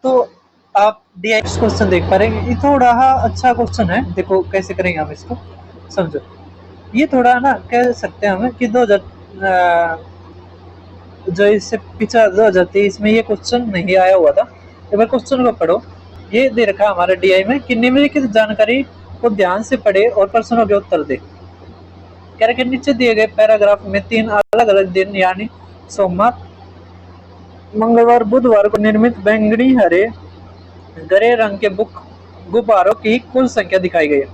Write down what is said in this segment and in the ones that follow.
तो आप डीआईएक्स क्वेश्चन देख पा रहे हैं, ये थोड़ा अच्छा क्वेश्चन है। देखो कैसे करेंगे हम इसको, समझो। ये थोड़ा ना कह सकते हैं हम कि 2000 जो इससे पिछला 2023 में ये क्वेश्चन नहीं आया हुआ था। एक बार क्वेश्चन को पढ़ो। ये दे रखा हमारे डीआई में कि निम्नलिखित जानकारी को ध्यान से पढ़े और प्रश्नों के उत्तर दे। कह रहे नीचे दिए गए पैराग्राफ में 3 अलग अलग दिन यानी सोमवार, मंगलवार, बुधवार को निर्मित बैंगनी, हरे, गरे रंग के गुब्बारों की कुल संख्या दिखाई गई है।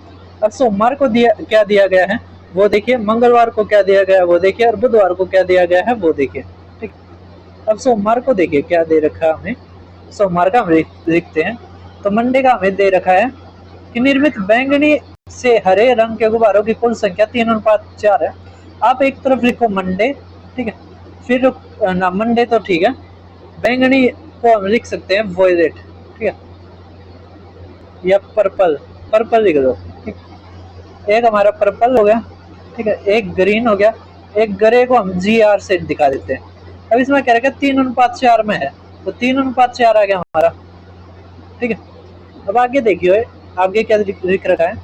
अब सोमवार को क्या दिया गया है वो देखिए, मंगलवार को क्या दिया गया है वो देखिए, और बुधवार को क्या दिया गया है वो देखिए। ठीक, अब सोमवार को देखिए क्या दे रखा है हमें। सोमवार का हम लिखते हैं। तो मंडे का हमें दे रखा है कि निर्मित बैंगनी से हरे रंग के गुब्बारों की कुल संख्या 3:4 है। आप एक तरफ लिखो मंडे, ठीक है, फिर ना मंडे तो ठीक है, बैंगनी को हम लिख सकते हैं वॉयलेट, ठीक है, या पर्पल लिख दो। ठीक, एक हमारा पर्पल हो गया, ठीक है, एक ग्रीन हो गया, एक ग्रे को हम GR से दिखा देते हैं। अब इसमें क्या रखा 3:4 में है, तो 3:4 आ गया हमारा। ठीक है, अब आगे देखिए आगे क्या लिख रखा है,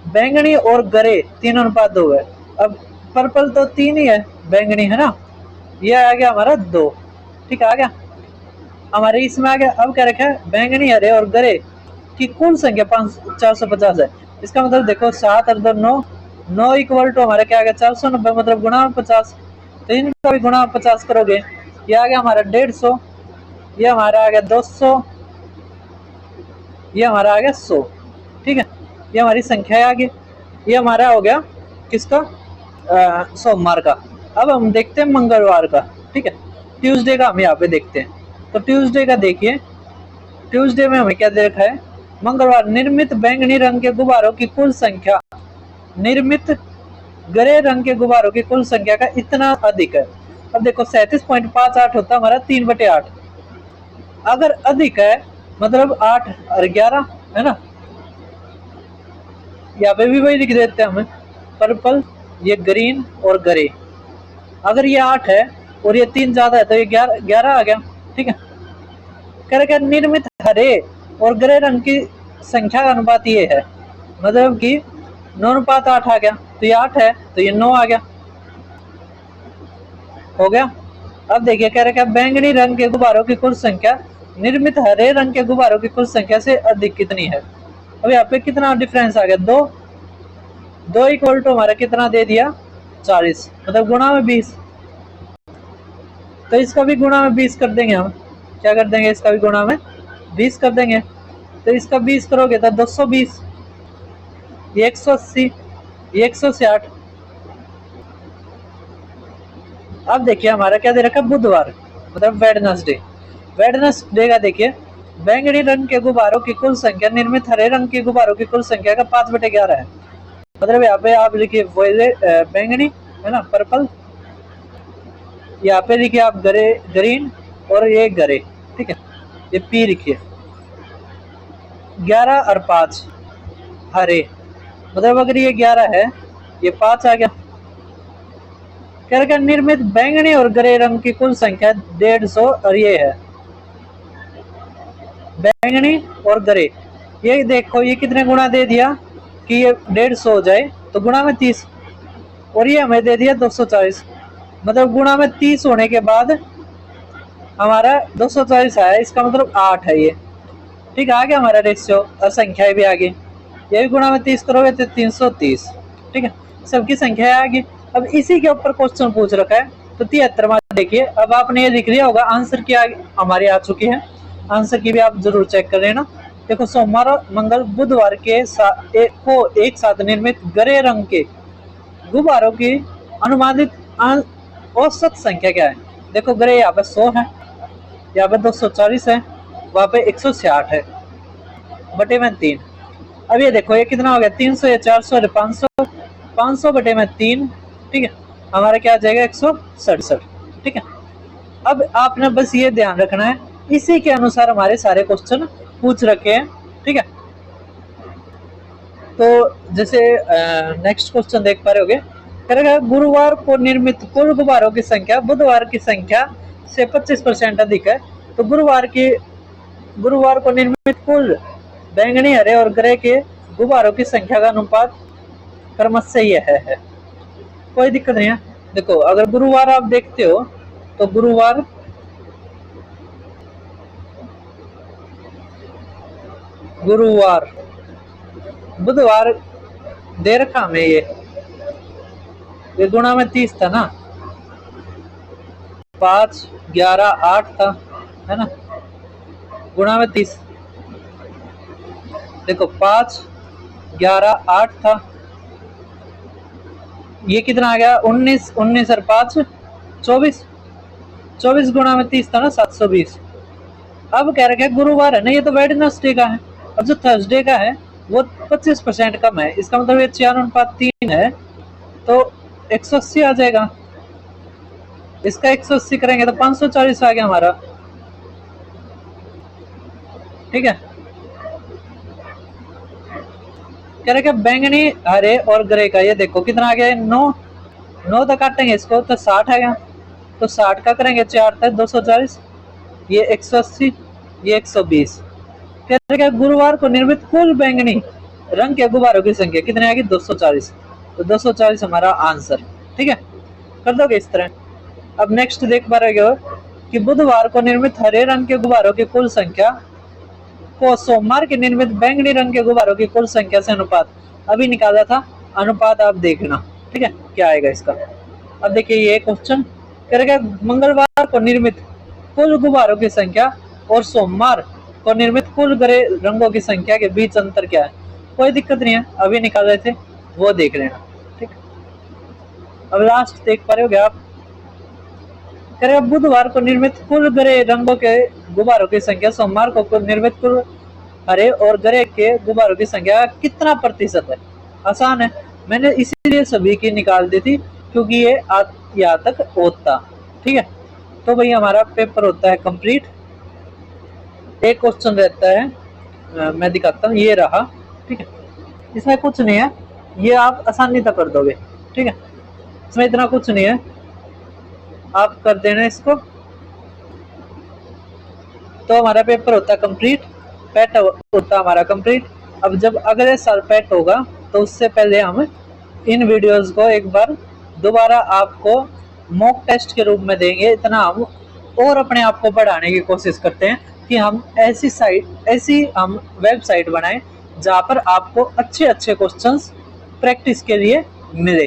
बैंगनी और गरे 3:2 है। अब पर्पल तो 3 ही है, बैंगनी है ना, ये आ गया हमारा 2। ठीक, आ गया हमारे इसमें आ गया। अब क्या रखा है, बैंगनी, हरे और गरे की कुल संख्या 450 है। इसका मतलब देखो 7 और 2 9, 9 इक्वल टू हमारा क्या आ गया 490, मतलब गुणा 50। तो इनका भी गुणा 50 करोगे, ये आ गया हमारा 150, ये हमारा आ गया 200, ये हमारा आ गया 100। ठीक है, ये हमारी संख्या आ गई। ये हमारा हो गया किसका, सोमवार का। अब हम देखते हैं मंगलवार का। ठीक है, ट्यूसडे का हम यहाँ पे देखते हैं। तो ट्यूसडे का देखिए, ट्यूसडे में हमें क्या दे रखा है, मंगलवार, निर्मित बैंगनी रंग के गुब्बारों की कुल संख्या निर्मित गरे रंग के गुब्बारों की कुल संख्या का इतना अधिक है। अब देखो 37.58 होता हमारा 3/8। अगर अधिक है मतलब 8 और 11 है ना, यहाँ पे भी वही लिख देते हैं हमें, पर्पल, ये ग्रीन और ग्रे। अगर ये 8 है और ये 3 ज्यादा है तो ये 11 आ गया। ठीक है, क्या निर्मित हरे और ग्रे रंग की संख्या का अनुपात ये है, मतलब कि 9:8 आ गया, तो ये 8 है तो ये 9 आ गया, हो गया। अब देखिए कह रहे बैंगनी रंग के गुब्बारों की कुल संख्या निर्मित हरे रंग के गुब्बारों की कुल संख्या से अधिक कितनी है। अब यहाँ पे कितना डिफरेंस आ गया, 2 इक्वल टू हमारा कितना दे दिया 40, मतलब गुणा में 20। तो इसका भी गुणा में 20 कर देंगे हम, क्या कर देंगे, इसका भी गुणा में 20 कर देंगे। तो इसका 20 करोगे तो 220, ये 180, ये 160। अब देखिए हमारा क्या दे रखा है, बुधवार, मतलब वेडनेसडे का देखिए, बैंगनी रंग के गुब्बारों की कुल संख्या निर्मित हरे रंग के गुब्बारों की कुल संख्या का 5/11 है। मतलब यहाँ पे आप लिखिए बैंगनी है ना, पर्पल, यहाँ पे लिखिए आप ग्रीन और ये गरे। ठीक है, ये P लिखिए, 11 और 5 हरे, मतलब अगर ये 11 है ये 5 आ गया। क्या निर्मित बैंगनी और ग्रे रंग की कुल संख्या 150 और ये है बैंगनी और ग्रे। ये देखो ये कितने गुणा दे दिया कि ये 150 हो जाए तो गुणा में 30, और ये हमें दे दिया 240, मतलब गुणा में 30 होने के बाद हमारा 240 आया, इसका मतलब 8 है ये। ठीक, आ गया हमारा रेशियो और संख्याएं भी आ गई। ये भी गुणा में 30 करोगे तो 330। ठीक है, सबकी संख्या आ गई। अब इसी के ऊपर क्वेश्चन पूछ रखा है, तो 73वां देखिए। अब आपने ये लिख लिया होगा, आंसर की हमारी आ चुकी है, आंसर की भी आप जरूर चेक कर लेना। देखो सोमवार, मंगल, बुधवार के एक साथ निर्मित गरे रंग के गुब्बारों की अनुमानित औसत संख्या क्या है। देखो गरे यहाँ पे 100 है, यहाँ पे 240 है, वहाँ पे 160 है, बटे में 3। अब ये देखो ये कितना हो गया, 300, या 400, 500, 500 बटे में 3। ठीक है, हमारा क्या आ जाएगा 167। ठीक है, अब आपने बस ये ध्यान रखना है, इसी के अनुसार हमारे सारे क्वेश्चन पूछ रखे हैं। ठीक है, तो जैसे नेक्स्ट क्वेश्चन देख पा रहे होगे, गुरुवार को निर्मित कुल गुब्बारों की संख्या बुधवार की संख्या से 25% अधिक है। तो गुरुवार की गुरुवार को निर्मित कुल बैंगनी, हरे और ग्रे के गुब्बारों की संख्या का अनुपात क्रमशः यह है। कोई दिक्कत नहीं है। देखो अगर गुरुवार आप देखते हो तो गुरुवार, बुधवार दे रखा हमें, ये गुणा में 30 था ना, 5, 11, 8 था, है ना, गुणा में 30। देखो 5, 11, 8 था, ये कितना आ गया 19, 19 और 5 24, 24 गुणा में 30 था ना 720। अब कह रखे गुरुवार है ना, ये तो वेडनेसडे का है, और जो थर्सडे का है वो 25% कम है, इसका मतलब ये 4:3 है, तो 180 आ जाएगा। इसका 180 करेंगे तो 540 आ गया हमारा। ठीक है, कह रहे बैंगनी, हरे और ग्रे का, ये देखो कितना आ गया 9 तक काटेंगे इसको तो 60 आ गया, तो 60 का करेंगे 4 तक 240, ये 180, ये 120। कह रहे गुरुवार को निर्मित कुल बैंगनी रंग के गुब्बारों की संख्या कितनी आएगी 240, तो 240 हमारा आंसर। ठीक है, कर दोगे इस तरह। अब नेक्स्ट देख पा रहे हो कि बुधवार को निर्मित हरे रंग के गुब्बारों की कुल संख्या को सोमवार के निर्मित बैंगनी रंग के गुब्बारों की कुल संख्या से अनुपात अभी निकाला था, अनुपात आप देखना। ठीक है, क्या आएगा इसका। अब देखिए ये क्वेश्चन करेगा मंगलवार को निर्मित कुल गुब्बारों की संख्या और सोमवार को निर्मित कुल ग्रे रंगों की संख्या के बीच अंतर क्या है। कोई दिक्कत नहीं है, अभी निकाल रहे थे वो देख लेना। ठीक, अब लास्ट देख पा रहे हो आप, करेगा बुधवार को निर्मित कुल ग्रे रंगों के गुब्बारों की संख्या सोमवार को निर्मित कुल हरे और ग्रे के गुब्बारों की संख्या कितना प्रतिशत है। आसान है, मैंने इसीलिए सभी की निकाल दी थी क्योंकि ये यहाँ तक होता। ठीक है, तो भाई हमारा पेपर होता है कंप्लीट। एक क्वेश्चन रहता है, मैं दिखाता हूँ, ये रहा। ठीक है, इसमें कुछ नहीं है, ये आप आसानी से कर दोगे। ठीक है, इसमें इतना कुछ नहीं है, आप कर देना इसको, तो हमारा पेपर होता है कंप्लीट, पेट होता है हमारा कंप्लीट। अब जब अगले साल पेट होगा तो उससे पहले हम इन वीडियोस को एक बार दोबारा आपको मॉक टेस्ट के रूप में देंगे। इतना हम और अपने आप को बढ़ाने की कोशिश करते हैं कि हम ऐसी हम वेबसाइट बनाएं जहाँ पर आपको अच्छे अच्छे क्वेश्चंस प्रैक्टिस के लिए मिले।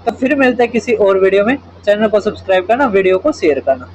तो फिर मिलते हैं किसी और वीडियो में। चैनल को सब्सक्राइब करना, वीडियो को शेयर करना।